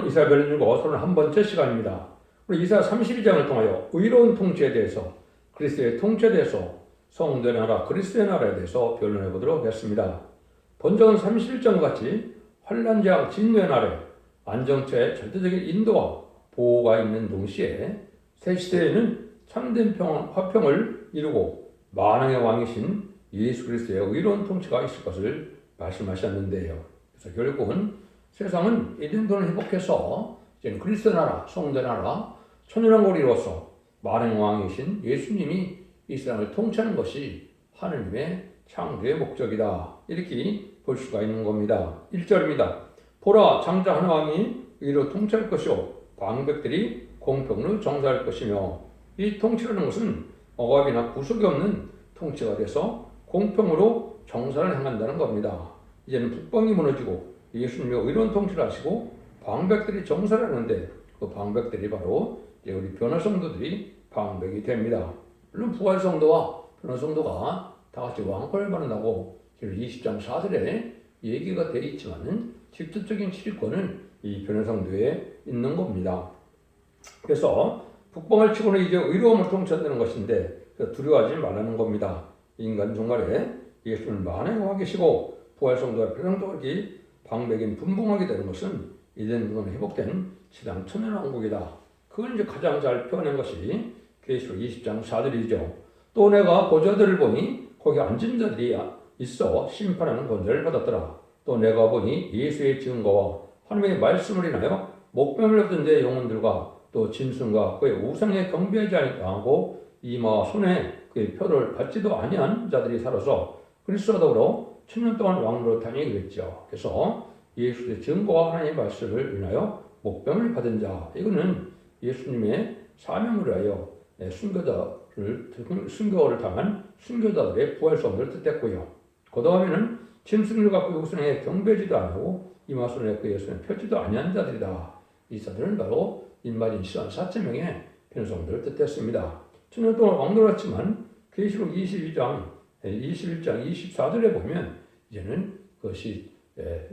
이사야를 읽고 31번째 시간입니다. 우리 이사야 32장을 통하여 의로운 통치에 대해서, 그리스도의 통치에 대해서, 성도의 나라, 그리스도의 나라에 대해서 변론해 보도록 하겠습니다. 본정은 31장 같이 환난장 진노의 날에 안정처의 절대적인 인도와 보호가 있는 동시에 새 시대에는 참된 화평을 이루고 만왕의 왕이신 예수 그리스도의 의로운 통치가 있을 것을 말씀하셨는데요. 그래서 결국은 세상은 에덴동을 회복해서 이제 그리스도 나라, 성도 나라, 천연왕국을 이루어서 만왕의 왕이신 예수님이 이 세상을 통치하는 것이 하느님의 창조의 목적이다. 이렇게 볼 수가 있는 겁니다. 1절입니다. 보라, 장자 한 왕이 의로 통치할 것이요 방백들이 공평으로 정사할 것이며, 이 통치라는 것은 억압이나 구속이 없는 통치가 돼서 공평으로 정사를 행한다는 겁니다. 이제는 북방이 무너지고 예수님이 의로운 통치를 하시고 방백들이 정사를 하는데, 그 방백들이 바로 우리 변화성도들이 방백이 됩니다. 물론 부활성도와 변화성도가 다 같이 왕권을 받는다고 20장 4절에 얘기가 되어 있지만 직접적인 실권은 이 변화성도에 있는 겁니다. 그래서 북방을 치고는 이제 의로움을 통치한다는 것인데 두려워하지 말라는 겁니다. 인간 중간에 예수님을 만행하고 계시고 부활성도와 변화성도가 방백인 분봉하게 되는 것은 이전 부분에 회복된 신앙 천연왕국이다. 그걸 이제 가장 잘 표현한 것이 계시록 20장 4절이죠. 또 내가 보좌들을 보니 거기 앉은 자들이 있어 심판하는 권세를 받았더라. 또 내가 보니 예수의 증거와 하나님의 말씀을 인하여 목숨을 얻은 자의 영혼들과 또 짐승과 그의 우상에 경배하지 아니하고 이마와 손에 그의 표를 받지도 아니한 자들이 살아서 그리스도와 더불어 천년 동안 왕노릇하니 이랬죠. 그래서 예수의 증거와 하나님의 말씀을 인하여 목숨을 받은 자, 이거는 예수님의 사명을 위하여 순교를 당한 순교자들의 부활성을 뜻했고요. 그 다음에는 짐승들과 그 우상에 경배하지도 아니하고 이마손에 그의 손에 펴지도 아니한 자들이다. 이 자들은 바로 인마진 시선 4,000명의 변성들을 뜻했습니다. 천년 동안 왕노릇했지만 계시록 21장 24절에 보면 이제는 그것이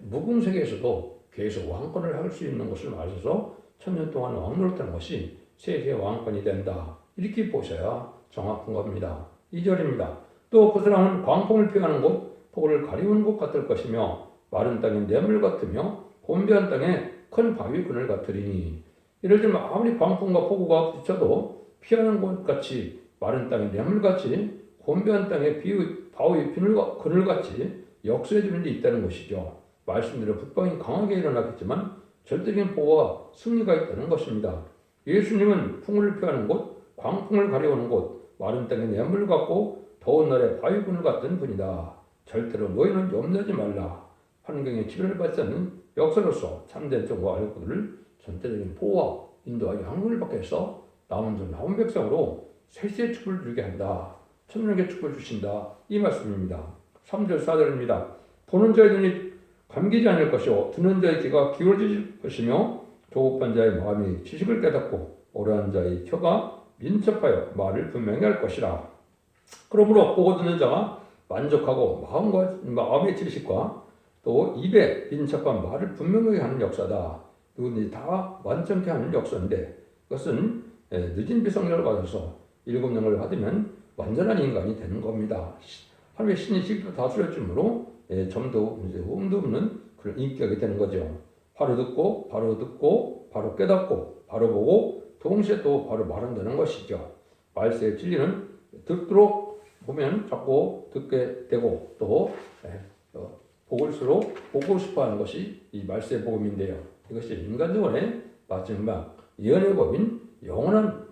무궁세계에서도 계속 왕권을 할 수 있는 것을 말해서 천년 동안 왕노릇하는 것이 세계 왕권이 된다. 이렇게 보셔야 정확한 겁니다. 2절입니다. 또 그 사람은 광풍을 피하는 곳, 폭우를 가리우는 곳 같을 것이며 마른 땅에 뇌물 같으며 곤비한 땅에 큰 바위 그늘 같으리니, 예를 들면 아무리 광풍과 폭우가 부딪혀도 피하는 곳 같이, 마른 땅에 뇌물같이, 곤비한 땅에 바위 그늘같이 역수해 주는 데 있다는 것이죠. 말씀대로 북방이 강하게 일어나겠지만 절대적인 보호와 승리가 있다는 것입니다. 예수님은 풍을 피하는 곳, 광풍을 가려오는 곳, 마른 땅에 뇌물 같고 더운 날에 바위 그늘 같은 분이다. 절대로 너희는 염려하지 말라. 환경에 지배를 받지 않는 역사로서 참된 정보와 알고를 전체적인 보호와 인도와 양육을 받게 해서 나온 백성으로 세세의 축복을 주게 한다. 천년의 축복을 주신다. 이 말씀입니다. 3절 4절입니다. 보는 자의 눈이 감기지 않을 것이요 듣는 자의 귀가 기울어질 것이며 조급한 자의 마음이 지식을 깨닫고 오래한 자의 혀가 민첩하여 말을 분명히 할 것이라. 그러므로 보고 듣는 자가 만족하고 마음의 지식과 또 입에 민첩한 말을 분명하게 하는 역사다. 누구든지 다 완전케 하는 역사인데, 그것은 늦은 비성령을 받아서 7영을 받으면 완전한 인간이 되는 겁니다. 하루에 신이 직접 다스릴 줄로 점도 흠도 없는 그런 인격이 되는 거죠. 바로 듣고 바로 깨닫고 바로 보고 동시에 또 바로 말한다는 것이죠. 말세의 진리는 듣도록 보면 자꾸 듣게 되고 또 볼수록 보고 싶어하는 것이 이 말세의 복음인데요. 이것이 인간적으로의 마지막 예언의 법인 영원한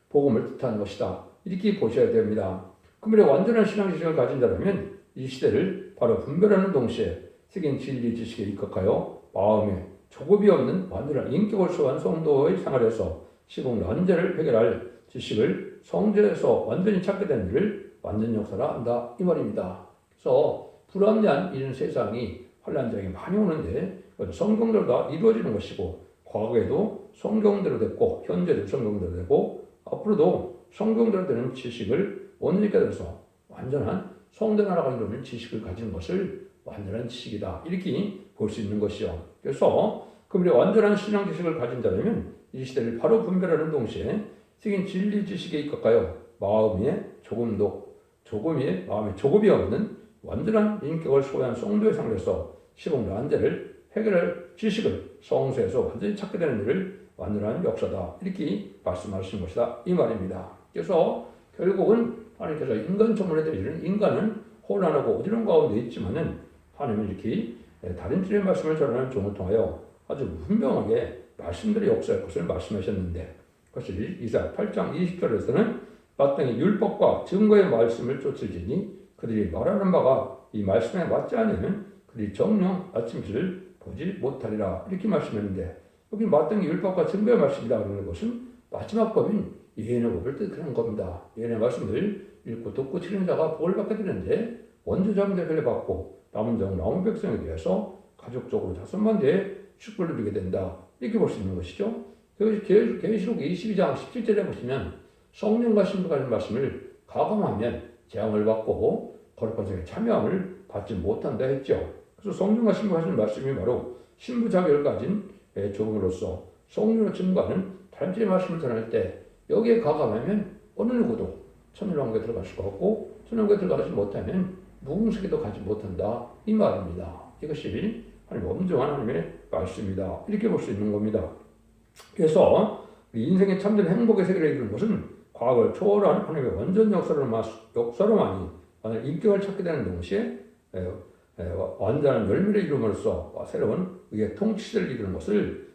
복음을 뜻하는 것이다. 이렇게 보셔야 됩니다. 그러므로 완전한 신앙지식을 가진 자라면 이 시대를 바로 분별하는 동시에 세계인 진리 지식에 입각하여 마음에 조급이 없는 완전한 인격을 소유한 성도의 생활에서 시공 난제를 해결할 지식을 성전에서 완전히 찾게 된 일을 완전 역사라 한다. 이 말입니다. 그래서 불합리한 이런 세상이 환란장이 많이 오는데 성경대로 다 이루어지는 것이고, 과거에도 성경대로 됐고 현재도 성경대로 되고 앞으로도 성경대로 되는 지식을 온전히 깨달아서 완전한 성대 나라가 이루는 지식을 가진 것을 완전한 지식이다. 이렇게 볼 수 있는 것이요. 그래서 그러므로 완전한 신앙 지식을 가진 자라면 이 시대를 바로 분별하는 동시에 생긴 진리 지식에 입각하여 마음이 조급이 없는 완전한 인격을 소유한 성도의 상대에서 시공 난제를 해결할 지식을 성서에서 완전히 찾게 되는 일을 완전한 역사다. 이렇게 말씀하신 것이다. 이 말입니다. 그래서 결국은 하나님께서 인간 전문에 대해서는 인간은 혼란하고 어지러운 가운데 있지만은 하나님은 이렇게 다른 줄의 말씀을 전하는 종을 통하여 아주 분명하게 말씀들의 역사의 것을 말씀하셨는데 그것이 이사야 8장 20절에서는 마땅히 율법과 증거의 말씀을 쫓을지니 그들이 말하는 바가 이 말씀에 맞지 않으면 그들이 정령 아침을 보지 못하리라 이렇게 말씀했는데 여기 마땅히 율법과 증거의 말씀이라고 하는 것은 마지막 법인 예언의 법을 뜻하는 겁니다. 예언의 말씀을 읽고 듣고 치는 자가 복을 받게 되는데 원죄자는 대변을 받고 남은 종 남은 백성에 대해서 가족적으로 자손만 대해 축복을 누리게 된다. 이렇게 볼 수 있는 것이죠. 계시록 22장 17절에 보시면 성령과 신부가 하는 말씀을 가감하면 재앙을 받고 거룩한 성에 참여함을 받지 못한다 했죠. 그래서 성령과 신부가 하시는 말씀이 바로 신부 자격을 가진 종으로서 성령을 증거하는 단체의 말씀을 전할 때 여기에 가감하면 어느 누구도 천일왕국에 들어갈 수가 없고 천일왕국에 들어가지 못하면 무궁석에도 가지 못한다. 이 말입니다. 이것이 하나님 엄정한 하나님의 말씀이다. 이렇게 볼 수 있는 겁니다. 그래서 인생의 참된 행복의 세계를 이루는 것은 과거를 초월한 하나님의 완전 역사로만이 인격을 찾게 되는 동시에 완전한 열매를 이룸으로써 새로운 의의 통치를 이루는 것을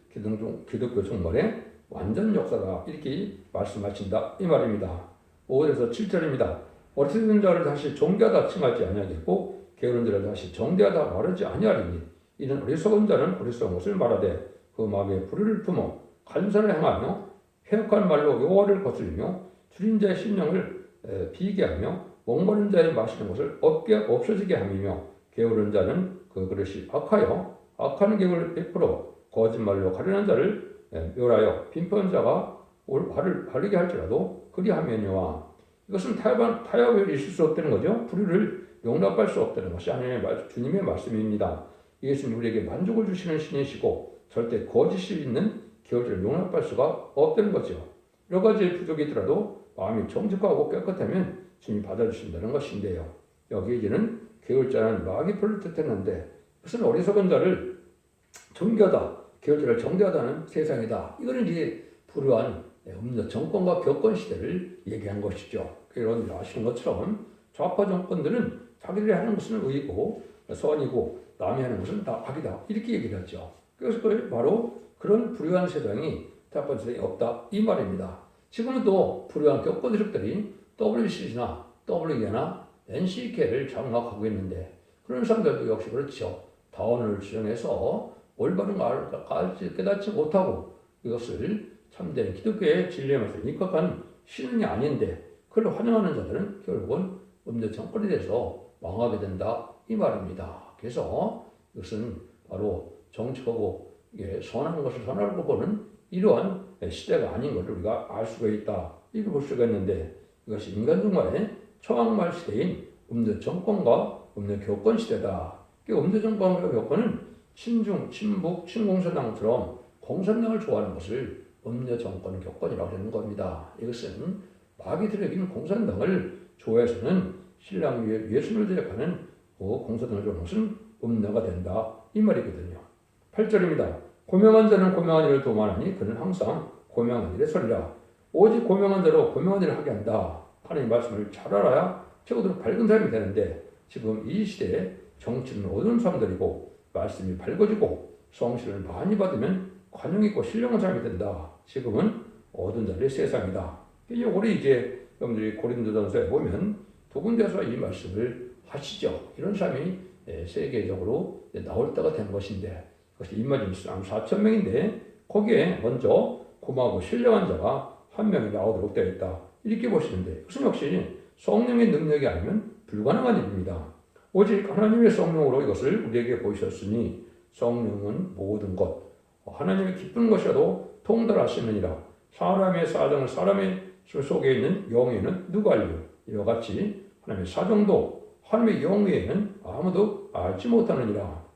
기독교 종말의 완전 역사다. 이렇게 말씀하신다. 이 말입니다. 5절에서 7절입니다. 어리석은 자를 다시 정죄하다 칭하지 아니하겠고 게으른 자를 다시 정죄하다 말하지 아니하리니 이는 어리석은 자는 어리석은 것을 말하되 그 마음에 불의를 품어 간선을 행하며 해악한 말로 여호와를 거스리며 줄인 자의 심령을 비게하며 멍거린 자의 마시는 것을 없어지게 함이며 게으른 자는 그 그릇이 악하여 악한 계획을 베풀어 거짓말로 가련한 자를 멸하여 빈편 자가 화를 바르게 할지라도 그리하면요와 이것은 타협이 있을 수 없다는 거죠. 불의를 용납할 수 없다는 것이 주님의 말씀입니다. 예수님 우리에게 만족을 주시는 신이시고 절대 거짓이 있는 게으름을 용납할 수가 없다는 거죠. 여러 가지 부족이 있더라도 마음이 정직하고 깨끗하면 주님이 받아주신다는 것인데요. 여기 이제는 게을자는 마귀풀을 뜻했는데 무슨 어리석은 자를 정죄하다, 게을자를 정죄하다는 세상이다. 이거는 이제 불우한 음력 정권과 격권 시대를 얘기한 것이죠. 여러분들이 아시는 것처럼 좌파 정권들은 자기들이 하는 것은 의이고 선이고 남이 하는 것은 다 악이다. 이렇게 얘기를 하죠. 그래서 바로 그런 불우한 세상이 타협한 세상이 없다. 이 말입니다. 지금은 또 불우한 격권 세력들이 WCC나 WE나 NCK를 장악하고 있는데 그런 사람들도 역시 그렇죠. 다원을 주장해서 올바른 알지 깨닫지 못하고 이것을 참된 기독교의 진리에 맞서 입각한 신앙이 아닌데 그걸 환영하는 자들은 결국은 음녀 정권에 대해서 망하게 된다. 이 말입니다. 그래서 이것은 바로 정직하고 선한 것을 선하고 보는 이러한 시대가 아닌 것을 우리가 알 수가 있다. 이렇게 볼 수가 있는데 이것이 인간 종말의 초항말 시대인 음녀 정권과 음녀 교권 시대다. 음녀 정권과 교권은 친중, 친북, 친공산당처럼 공산당을 좋아하는 것을 음녀 정권 교권이라고 하는 겁니다. 이것은 마귀들에게 있는 공산당을 좋아해서는 신랑 위에 예수를 대적하는 공산당을 좋아하는 것은 음녀가 된다. 이 말이거든요. 8절입니다. 고명한 자는 고명한 일을 도모하니 그는 항상 고명한 일에 서리라. 오직 고명한 자로 고명한 일을 하게 한다. 하나님의 말씀을 잘 알아야 최고로 밝은 사람이 되는데 지금 이 시대에 정치는 어두운 사람들이고 말씀이 밝아지고 성실을 많이 받으면 관용 있고 신령한 사람이 된다. 지금은 어두운 자리의 세상이다. 우리 이제 여러분들이 고린도전서에 보면 두 군데서 이 말씀을 하시죠. 이런 사람이 세계적으로 나올 때가 된 것인데 그것이 인마진 4,000명인데 거기에 먼저 고마고 신령한 자가 한 명이 나오도록 되어 있다. 이렇게 보시는데 그것은 역시 성령의 능력이 아니면 불가능한 일입니다. 오직 하나님의 성령으로 이것을 우리에게 보이셨으니 성령은 모든 것 하나님의 기쁜 것이라도 통달하시느니라. 사람의 사정을 사람의 속에 있는 영에는 누가 알려? 이와 같이 하나님의 사정도 하나님의 영 외에는 아무도 알지 못하느니라.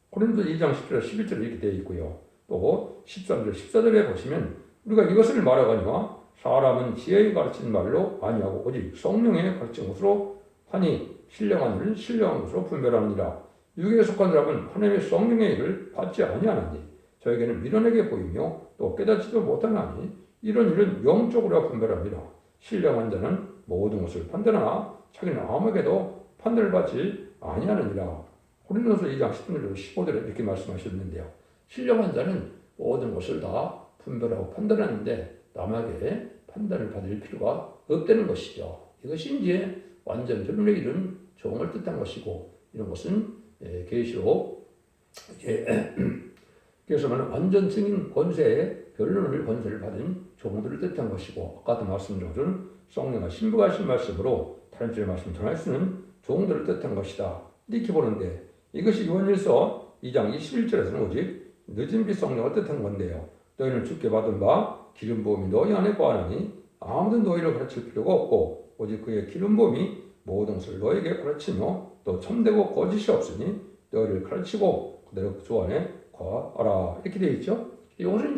고린도 2장 10절 11절에 이렇게 되어 있고요. 또 13절 14절에 보시면 우리가 이것을 말하거니와 사람은 지혜에 가르친 말로 아니하고 오직 성령의 가르친 것으로 하니 신령한 일은 신령한 것으로 분별하느니라. 육에 속한 사람은 하나님의 성령의 일을 받지 아니하나니 저에게는 미련하게 보이며 또 깨닫지도 못하나니 이런 일은 영적으로 분별합니다. 신령한 자는 모든 것을 판단하나 자기는 아무에게도 판단을 받지 아니하느니라. 고린도서 2장 10절 15절에 이렇게 말씀하셨는데요. 신령한 자는 모든 것을 다 분별하고 판단하는데 남에게 판단을 받을 필요가 없다는 것이죠. 이것이 이제 완전 결론에 이른 종을 뜻한 것이고 이런 것은 계시록 그래서 말하는 완전 증인 권세의 권세를 받은 종들을 뜻한 것이고 아까도 말씀드린 것은 성령과 신부가 하신 말씀으로 다른 쪽의 말씀을 전할 수 있는 종들을 뜻한 것이다. 이렇게 보는데 이것이 요한일서 2장 21절에서는 오직 늦은 빛 성령을 뜻한 건데요. 너희는 주께 받은 바 기름 부음이 너희 안에 거하나니 아무도 너희를 가르칠 필요가 없고 오직 그의 기름 부음이 모든 것을 너희에게 가르치며 또 참되고 거짓이 없으니 너희를 가르치고 그대로 주 안에 거하라. 이렇게 되어 있죠. 이것은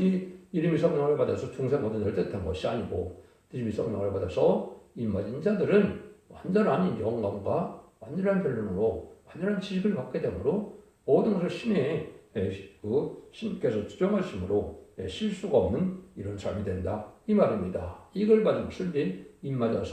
이름이 성령을 받아서 중생 모든 을 뜻한 것이 아니고 이름이 성령을 받아서 입맞은 자들은 완전한 영감과 완전한 변론으로 완전한 지식을 갖게 되므로 모든 것을 신께서 주정하심으로 실수가 없는 이런 삶이 된다. 이 말입니다. 이걸 받은 것을 입맞은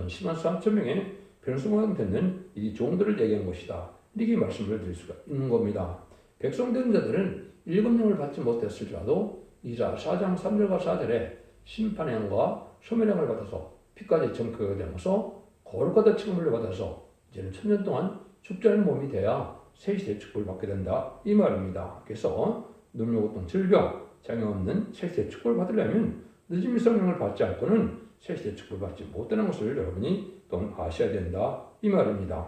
심한 3,000명의 변성만 되는 이 종들을 얘기한 것이다. 이렇게 말씀을 드릴 수가 있는 겁니다. 백성된 자들은 7명을 받지 못했을지라도 이사 4장 3절과 4절에 심판형과 소멸형을 받아서 피까지 정크가 되면서 거룩하다 칭함을 받아서 이제는 1000년 동안 죽지 않은 몸이 돼야 세시대 축복을 받게 된다. 이 말입니다. 그래서 눈물고통 질병 장애 없는 세시대 축복을 받으려면 늦은 성령을 받지 않고는 세시대 축복을 받지 못하는 것을 여러분이 또 아셔야 된다. 이 말입니다.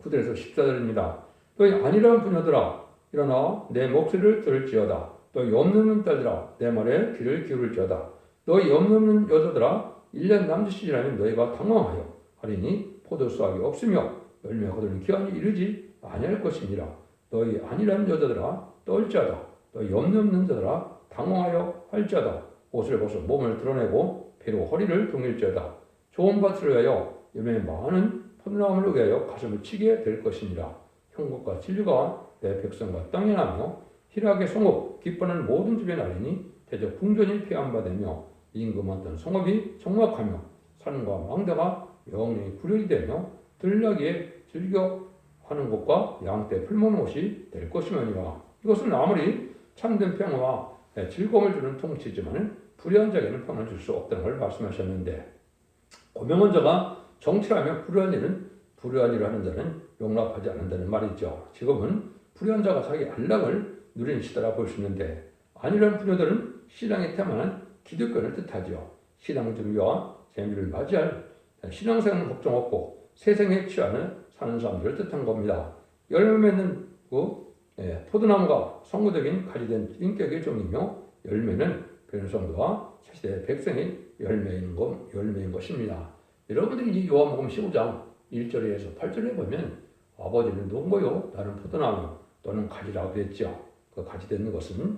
9절에서 14절입니다. 너희 아니라는 부녀들아 일어나 내 목소리를 들을지어다. 너희 염려없는 딸들아 내 말에 귀를 기울일지어다. 너희 염려없는 여자들아 1년 남짓이라면 너희가 당황하여 하리니 포도수확이 없으며 열매 거두는 기한이 이르지 아니할 것이니라. 너희 아니라는 여자들아 떨지어다. 너희 염려없는 자들아 당황하여 할지어다. 옷을 벗어 몸을 드러내고 배로 허리를 동일지어다. 좋은 밭을 위하여 열매 많은 포도나무를 위하여 가슴을 치게 될 것이니라. 형국과 진리가 내 백성과 땅에 나며 희락의 성읍 기뻐하는 모든 집에 나리니 대적 궁전이 폐함받으며 임금 많던 성읍이 정락하며 산과 망대가 영영이 구련이 되며 들나귀에 즐겨하는 곳과 양떼 풀모는 곳이 될 것이며니라. 이것은 아무리 참된 평화와 즐거움을 주는 통치지만 불의한 자에게는 평안을 줄 수 없다는 걸 말씀하셨는데 고명한 자가 정치하며 불의한 일을 하는 자는 용납하지 않는다는 말이죠. 지금은 불의한 자가 자기 안락을 누리는 시대라 볼 수 있는데 아니라는 부녀들은 신앙에 태만한 기득권을 뜻하죠. 신앙 준비와 재미를 맞이할 신앙생활은 걱정 없고 세상에 취하는 사는 사람들을 뜻한 겁니다. 열매 맺는 포도나무가 성구적인 가지된 인격의 종이며 열매는 변성도와 세시대 백성의 열매인 것입니다. 여러분들이 이 요한복음 15장 1절에서 8절에 보면 아버지는 농부요 나는 포도나무 또는 가지라고 그랬죠. 그 가지 되는 것은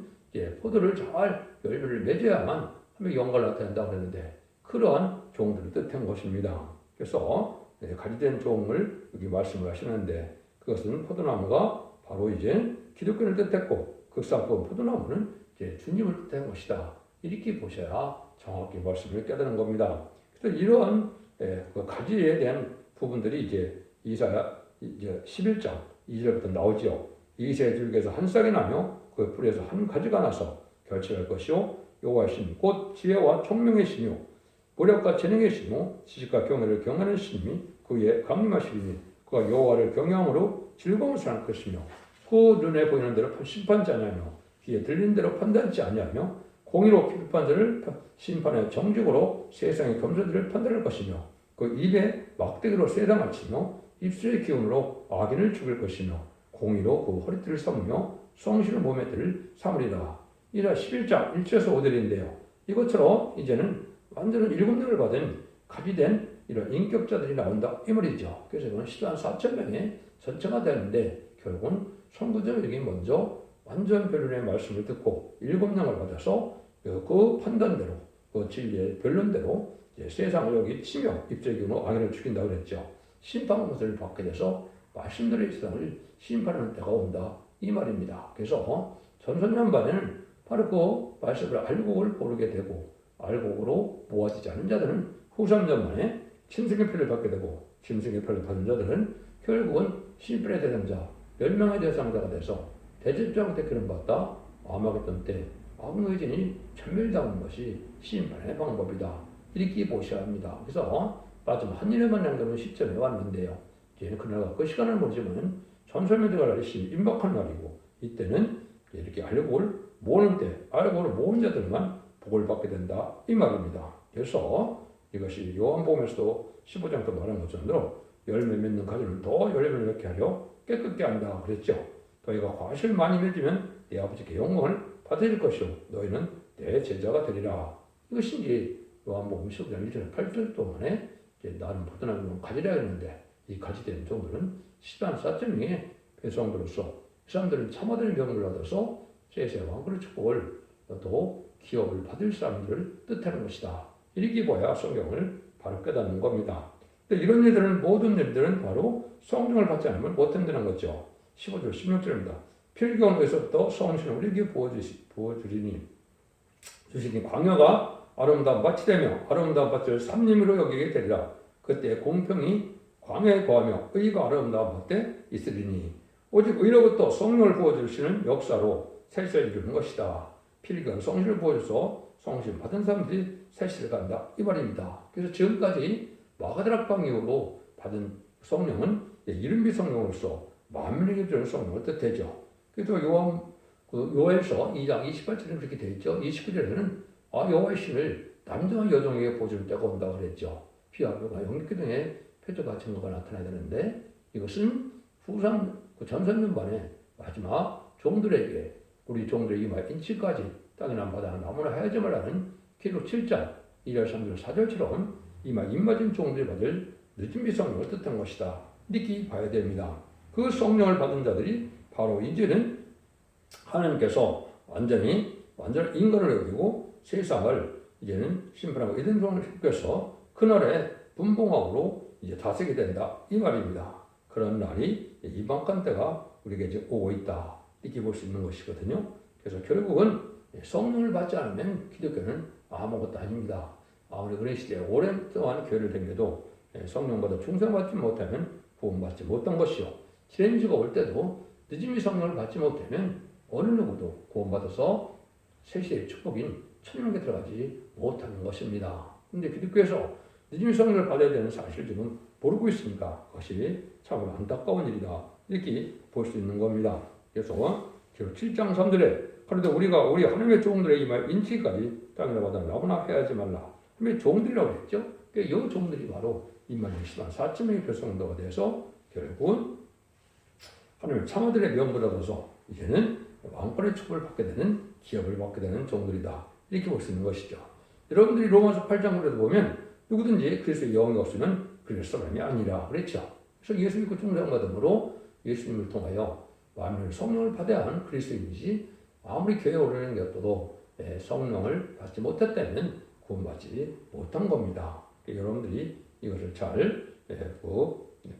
포도를 잘 열매를 맺어야만 하면 영광을 나타낸다고 그랬는데 그러한 종들을 뜻한 것입니다. 그래서 가지된 종을 여기 말씀을 하시는데 그것은 포도나무가 바로 이제 기독교를 뜻했고 극상권 포도나무는 이제 주님을 뜻한 것이다. 이렇게 보셔야 정확히 말씀을 깨닫는 겁니다. 그래서 이러한 그 가지에 대한 부분들이 이제 이사야 이제 11장 2절부터 나오죠. 이세 줄기에서 한 싹이 나며 그 뿌리에서 한 가지가 나서 결실할 것이요 여호와의 신 곧 지혜와 총명의 신이요 모략과 재능의 신이요 지식과 경외를 경하는 신이 그 위에 강림하시리니 그가 여호와를 경외함으로 즐거움을 생할 것이며 그 눈에 보이는 대로 심판지 아니하며 귀에 들리는 대로 판단치 아니하며 공의로 비판한 자를 심판의 정직으로 세상의 검사들을 판단할 것이며 그 입에 막대기로 쇠당을 치며 입술의 기운으로 악인을 죽일 것이며 공의로 그 허리띠를 삼으며 성실을 몸에 들 삼으리라. 이라 11장 1절에서 5절인데요. 이것처럼 이제는 완전한 7명을 받은 가지된 이런 인격자들이 나온다 이 말이죠. 그래서 이건 14,000명의 전체가 되는데 결국은 선구자들이 먼저 완전 변론의 말씀을 듣고 7명을 받아서 그 판단대로 그 진리의 변론대로 세상을 여기 치며 입제기로 악인을 죽인다고 그랬죠. 심판것을 받게 돼서 말씀대로 이 세상을 심판하는 때가 온다 이 말입니다. 그래서 전선년반에는 바로 그 말씀을 알곡을 고르게 되고 알곡으로 모아지지 않은 자들은 후삼년반에 짐승의 표를 받게 되고 짐승의 표를 받은 자들은 결국은 심판의 대상자 멸망의 대상자가 돼서 대접자한테 그런 받다 아마겟돈 때 악의 진이 천멸당하는 것이 심판의 방법이다. 이렇게 보셔야 합니다. 그래서 마지막 한일에만 남겨놓은 시점에 왔는데요. 이제는 그날과 그 시간을 모르지만 전설매대가 날이 임박한 날이고 이때는 이렇게 알곡을 모으는 때 알곡을 모은 자들만 복을 받게 된다 이 말입니다. 그래서 이것이 요한복음에서도 15장도 말한 것처럼 열매 맺는 가지는 더 열매를 맺게 하려 깨끗게 한다 그랬죠. 너희가 과실 많이 맺으면 내 아버지께 영광을 받을 것이요 너희는 내 제자가 되리라. 이것이 이제 요한복음 15장 1절 8절 동안에 나는 포도나무를 가지라 했는데 이 가지된 종들은 14.2의 배성들로서 이 사람들은 참아들의 명을 얻어서 세세 왕국의 축복을 또 기업을 받을 사람들을 뜻하는 것이다. 이렇게 봐야 성경을 바로 깨닫는 겁니다. 근데 이런 일들은 모든 일들은 바로 성령을 받지 않으면 못한다는 거죠. 15절 16절입니다. 필경에서부터 성신을 우리에게 부어주시니 광야가 아름다운 밭이 되며 아름다운 밭을 삼림으로 여기게 되리라. 그때 공평이 광야에 거하며 의가 아름다운 밭에 있으리니 오직 의로부터 성령을 부어주시는 역사로 셋을 이루는 것이다. 필경 성신을 부어줘서 성신 받은 사람들이 셋을 간다 이 말입니다. 그래서 지금까지 마가다락방 이후로 받은 성령은 이른비 성령으로서 만민에게 주는 성령을 뜻하죠. 그래서 요엘서 2장 28절에는 그렇게 되어 있죠. 29절에는 여호와의 신을 남자와 여종에게 보여줄 때가 온다고 그랬죠. 피와 뼈가 영육기 등의 표적과 증거가 나타나야 되는데 이것은 후상 전선년반에 마지막 종들에게 우리 종들에게 인치까지 땅이나 바다나 나무나 하야지 말라는 기록 7장 2절 3절 4절처럼 입맞은 종들이 받을 늦은 성령을 뜻한 것이다. 이렇게 봐야 됩니다. 그 성령을 받은 자들이 바로 이제는 하나님께서 완전 인간을 여기고 세상을 이제는 심판하고 이런 종을 휘께서 그날에 분봉왕으로 이제 다스리게 된다 이 말입니다. 그런 날이 이방간 때가 우리에게 이제 오고 있다 이렇게 볼 수 있는 것이거든요. 그래서 결국은 성령을 받지 않으면 기독교는 아무것도 아닙니다. 아무리 그런 시대에 오랜 동안 교회를 다녀도 성령보다 충성받지 못하면 구원받지 못한 것이요. 지렌지가 올 때도 늦음이 성령을 받지 못하면 어느 누구도 구원받아서 세시의 축복인 천국에 들어가지 못하는 것입니다. 그런데 기독교에서 늦음이 성령을 받아야 되는 사실을 지금 모르고 있으니까 그것이 참으로 안타까운 일이다. 이렇게 볼 수 있는 겁니다. 그래서 7장 3절에 그런데 우리가 우리 하나님의 종들의 이말 인치까지 땅이나 바다 나무나 해야지 말라. 하나님의 종들이라고 했죠. 이 종들이 바로 이말 24,000명의 별성도가 돼서 결국은 하나님의 참아들의 명을 얻어서 이제는 왕권의 축복을 받게 되는 기업을 받게 되는 종들이다. 이렇게 볼 수 있는 것이죠. 여러분들이 로마서 8장으로 보면 누구든지 그리스도의 영이 없으면 그리스도 사람이 아니라 그랬죠. 그래서 예수 믿고 충성받음으로 예수님을 통하여 만민을 성령을 받아야 하는 그리스도인이지 아무리 교회에 오르는 것도 성령을 받지 못했다면 구원받지 못한 겁니다. 여러분들이 이것을 잘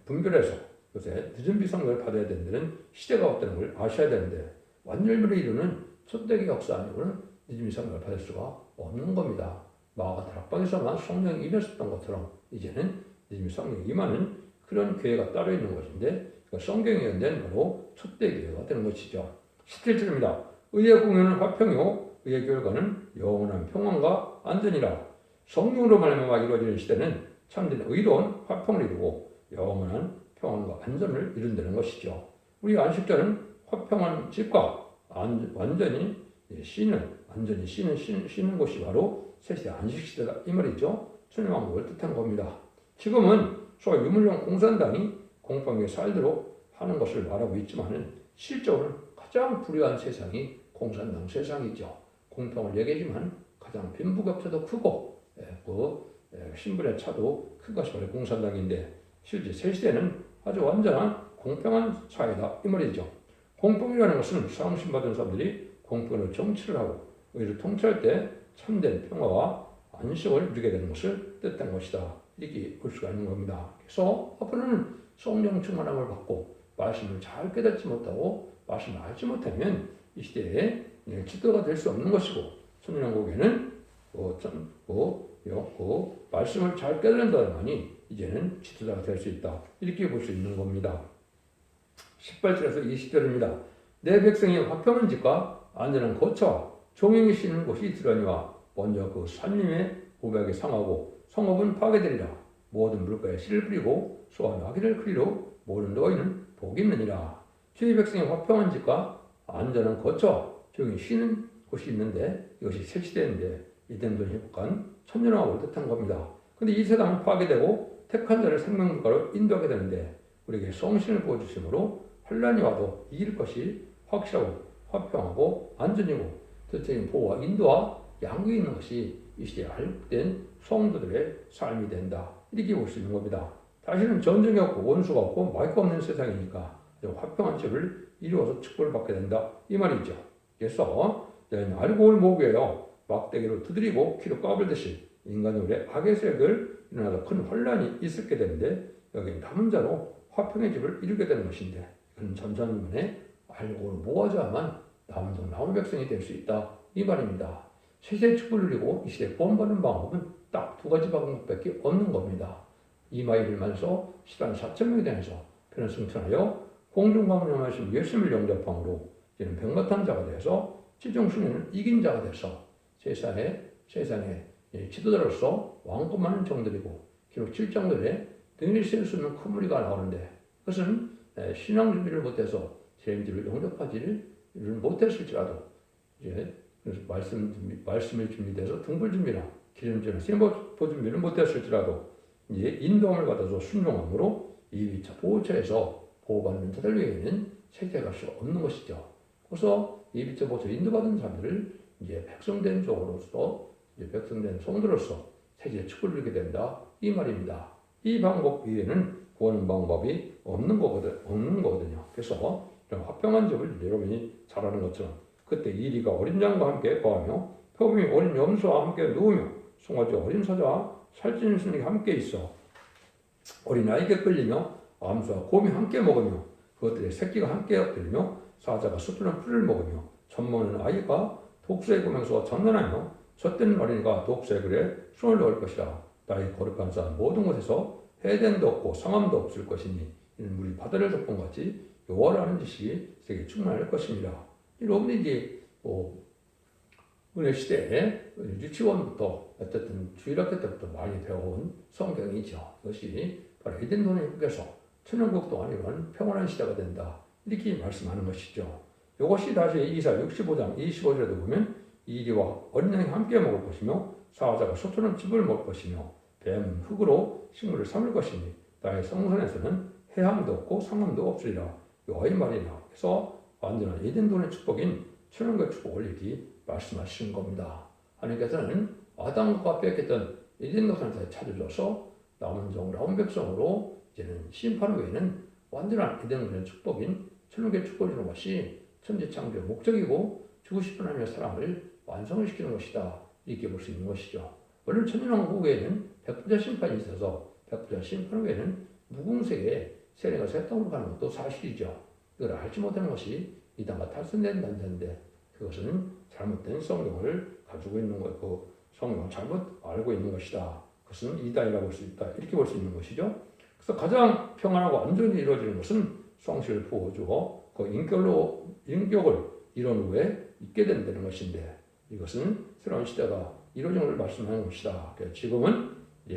분별해서 요새 늦은 비성령을 받아야 된다는 시대가 없다는 걸 아셔야 되는데 완전멸을 이루는 초대기 역사 아니고는 늦은 비성령을 받을 수가 없는 겁니다. 마가다락방에서만 성령이 임했었던 것처럼 이제는 늦은 성령이 임하는 그런 교회가 따로 있는 것인데 성경에 연된 바로 초대교회가 되는 것이죠. 17절입니다. 의의 공연은 화평이요 의의 결과는 영원한 평안과 안전이라. 성령으로 말미암아 이루어지는 시대는 참된 의로운 화평을 이루고 영원한 평안과 안전을 이룬다는 것이죠. 우리 안식자는 화평한 집과 완전히 쉬는 곳이 바로 새시대 안식시대다 이 말이죠. 천년왕국을 뜻한 겁니다. 지금은 소위 유물론 공산당이 공평하게 살도록 하는 것을 말하고 있지만은 실적으로는 가장 불의한 세상이 공산당 세상이죠. 공평을 얘기하지만 가장 빈부격차도 크고 신분의 차도 큰 것이 바로 공산당인데 실제 새시대는 아주 완전한 공평한 사회다 이 말이죠. 공평이라는 것은 상심받은 사람들이 공평으로 정치를 하고 의를 통치할 때 참된 평화와 안식을 누리게 되는 것을 뜻하는 것이다. 이렇게 볼 수가 있는 겁니다. 그래서 앞으로는 성령 충만함을 받고 말씀을 잘 깨닫지 못하고 말씀을 알지 못하면 이 시대에 지도가 될 수 없는 것이고 천년왕국에는 말씀을 잘 깨달은다만이 이제는 지도자가 될 수 있다. 이렇게 볼 수 있는 겁니다. 18절에서 20절입니다. 내 백성이 화평한 집과 안전한 거처와 종용이 쉬는 곳이 있으려니와 먼저 그 산림의 보백이 상하고 성읍은 파괴되리라. 모든 물가에 씨를 뿌리고 소와 나귀를 크리로 모든 너희는 복이 있느니라. 주의 백성이 화평한 집과 안전한 거처와 종용이 쉬는 곳이 있는데 이것이 설치되는데 이den돈 회복한 천년왕국을 뜻한 겁니다. 근데 이 세상은 파괴되고 택한 자를 생명물가로 인도하게 되는데 우리에게 성신을 부어주심으로 환란이 와도 이길 것이 확실하고 화평하고 안전이고 전적인 보호와 인도와 양육이 있는 것이 이 시대에 할복된 성도들의 삶이 된다. 이렇게 볼 수 있는 겁니다. 다시는 전쟁이 없고 원수가 없고 마귀가 없는 세상이니까 화평한 집을 이루어서 축복을 받게 된다. 이 말이죠. 그래서 알고올 모국에요. 막대기로 두드리고 키로 까불듯이 인간의 우리 악의 세력을 일어나서 큰 혼란이 있게 되는데 여기 남은 자로 화평의 집을 이루게 되는 것인데 그는 전전문에 알고올 모아져야만 남은 백성이 될 수 있다. 이 말입니다. 세세의 축복을 누리고 이 시대에 구원받는 방법은 딱 두 가지 방법밖에 없는 겁니다. 이마이를 만서 14,000명에 대해서 편을 승천하여 공중강림하신 예수님을 영접함으로 이제는 백마탄 자가 되어서 지정순위는 이긴 자가 돼서 세상에 지도자로서 왕권 많은 종들이고 기록 7장들에 등을 세울 수 있는 큰 무리가 나오는데 그것은 신앙 준비를 못해서 제임들을 영접하지를 못했을지라도 이제 그래서 말씀이 준비돼서 등불 준비나 기름 준비, 세마포 준비를 못했을지라도 이제 인도함을 받아서 순종함으로 이 보호처에서 보호받는 자들 외에는 세계가 수 없는 것이죠. 그래서 이 보호처 인도받은 사람들을 이제 백성된 쪽으로서 이제 백성된 성도로서 세계의 축복을 누리게 된다 이 말입니다. 이 방법 외에는 구하는 방법이 없는 거거든요. 그래서 이런 화평한 집을 여러분이 잘 아는 것처럼 그때 이리가 어린 양과 함께 거하며 표범이 어린 염소와 함께 누우며 송아지 어린 사자와 살찐 순이 함께 있어 어린 아이에게 끌리며 암수와 곰이 함께 먹으며 그것들의 새끼가 함께 엎드리며 사자가 숲푸른 풀을 먹으며 젖먹는 아이가 독수의 고명수와 전난하며 젖된 어린이가 독수의 글에 손을 넣을 것이라. 나의 거룩한 산 모든 곳에서 해댄도 없고 상함도 없을 것이니 이는 물이 바다를 덮은 같이 여호와라는 지식이 세계 충만할 것입니다. 여러분이 이제 은혜 시대에 유치원부터 어쨌든 주일학교 때부터 많이 배워온 성경이죠. 이것이 바로 에덴 회복에서 천년국 동안 이런 평온한 시대가 된다. 이렇게 말씀하는 것이죠. 이것이 다시 이사 65장 25절에도 보면 이리와 어린 양이 함께 먹을 것이며 사자가 소처럼 즙을 먹을 것이며 뱀은 흙으로 식물을 삼을 것이니 나의 성전에서는 해함도 없고 상함도 없으리라. 여호와의 말이라. 그래서 완전한 에덴돈의 축복인 천연의 축복을 이렇게 말씀하시는 겁니다. 하나님께서는 아담과 뺏겼던 에덴동산에서 찾아줘서 남은 백성으로 이제는 심판 후에는 완전한 에덴돈의 축복인 천연의 축복을 주는 것이 천지창조의 목적이고 주고 싶은 하나님의 사랑을 완성을 시키는 것이다. 이렇게 볼 수 있는 것이죠. 물론 천년왕국 후에는 백부자 심판이 있어서 백부자 심판 후에는 무궁세계 세례가 새 땅으로 가는 것도 사실이죠. 이걸 알지 못하는 것이 이단과 탈선된 단자인데 그것은 잘못된 성경을 가지고 있는 것이고 성경을 잘못 알고 있는 것이다. 그것은 이단이라고 볼 수 있다. 이렇게 볼 수 있는 것이죠. 그래서 가장 평안하고 안전히 이루어지는 것은 성실을 부어주어 그 인격을 이룬 후에 있게 된다는 것인데 이것은 새로운 시대가 이루어진 것을 말씀하는 것이다. 지금은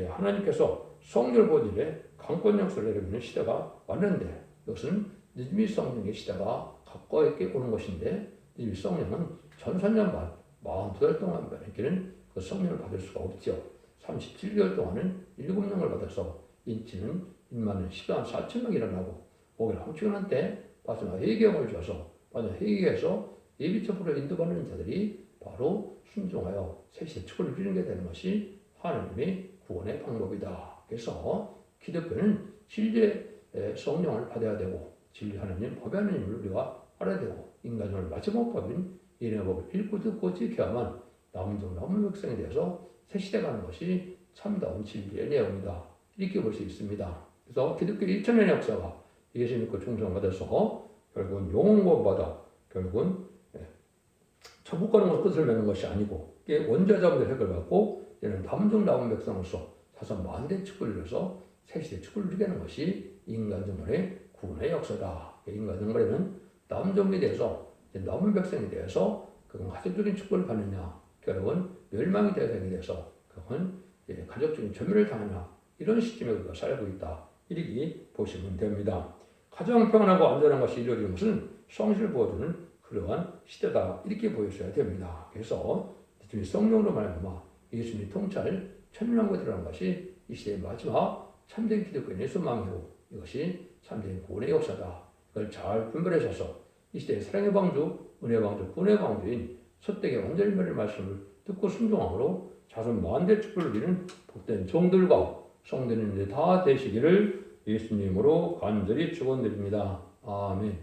하나님께서 성결 본일에 강권 역사를 내리는 시대가 왔는데 이것은 느즈미 성령의 시대가 가까이 오는 것인데 느즈미 성령은 1400년 반 42달 동안 이렇게는 그 성령을 받을 수가 없죠. 37개월 동안은 7명을 받아서 인치는 1만 14만 4천 명이 일어나고 목요일 한주간 때 마지막 회개형을 줘서 마지막 회개에서 예비첩으로 인도받는 자들이 바로 순종하여 세시의 축복을 누리는 게 되는 것이 하나님의 구원의 방법이다. 그래서 기독교는 진리의 성령을 받아야 되고 진리 하나님, 법의 하나님을 우리가 알아야 되고 인간을 마지막 법인 이의 법을 읽고 듣고 지켜야만 남은 백성에 대해서 새 시대 가는 것이 참다운 진리의 내용이다. 이렇게 볼 수 있습니다. 그래서 기독교 2000년의 역사가 예수 믿고 충성받아서 결국은 영원 구원받아 결국은 천국 가는 것을 끝을 맺는 것이 아니고 이게 원죄자분의 획을 받고 이는 남은 백성으로서 사선 만대 축구를 이뤄서 새 시대 축구를 이루게 하는 것이 인간 정말의 구원의 역사다. 인간 정말에는 남은 에 대해서 남은 백성에 대해서 그건 가족적인 축복을 받느냐, 결국은 멸망이 되어야 돼서 그건 가족적인 전멸을 당하냐, 이런 시점에 우리가 살고 있다. 이렇게 보시면 됩니다. 가장 평안하고 안전한 것이 이루어지는 것은 성실을 보여주는 그러한 시대다. 이렇게 보여줘야 됩니다. 그래서 성령으로 말하면 예수님이 통찰 천년왕국에 들어가는 것이 이 시대의 마지막 참된 기독교인의 소망이고 이것이 참된 구원의 역사다. 이걸 잘 분별하셔서 이 시대의 사랑의 방주, 은혜의 방주, 구원의 방주인 첫대의 완전히 말씀을 듣고 순종함으로 자손 만대 축복을 누리는 복된 종들과 성도님들이 다 되시기를 예수님으로 간절히 축원드립니다. 아멘.